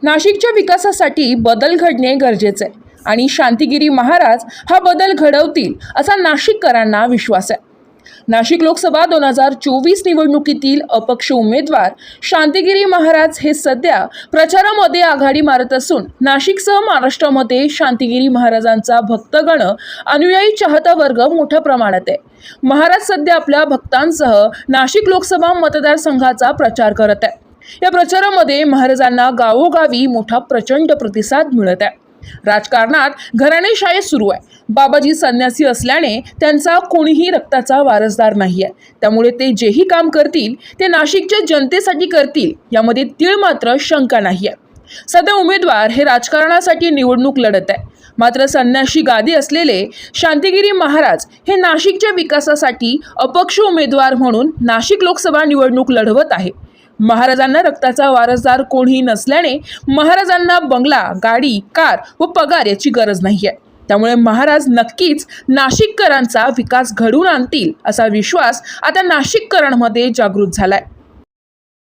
नाशिकच्या विकासासाठी बदल घडणे गरजेचे आहे आणि शांतिगिरी महाराज हा बदल घडवतील असा नाशिककरांना विश्वास आहे। नाशिक लोकसभा 2024 निवडणुकीतील अपक्ष उमेदवार शांतिगिरी महाराज हे सध्या प्रचारामध्ये आघाडी मारत असून नाशिकसह महाराष्ट्रामध्ये शांतिगिरी महाराजांचा भक्तगण अनुयायी चाहता वर्ग मोठ्या प्रमाणात आहे। महाराज सध्या आपल्या भक्तांसह नाशिक लोकसभा मतदारसंघाचा प्रचार करत आहे। या प्रचारामध्ये महाराजांना गावोगावी मोठा प्रचंड प्रतिसाद मिळत आहे। राजकारणात घराणेशाही सुरू आहे। बाबाजी संन्यासी असल्याने त्यांचा कोणीही रक्ताचा वारसदार नाही आहे, त्यामुळे ते जेही काम करतील ते नाशिकच्या जनतेसाठी करतील यामध्ये तीळ मात्र शंका नाही आहे। सध्या उमेदवार हे राजकारणासाठी निवडणूक लढत आहे, मात्र संन्याशी गादी असलेले शांतिगिरी महाराज हे नाशिकच्या विकासासाठी अपक्ष उमेदवार म्हणून नाशिक लोकसभा निवडणूक लढवत आहे। महाराजांना रक्ताचा वारसदार कोणीही नसल्याने महाराजांना बंगला, गाडी, कार व पगार याची गरज नाही आहे, त्यामुळे महाराज नक्कीच नाशिककरांचा विकास घडवून आणतील असा विश्वास आता नाशिककरांमध्ये जागृत झालाय।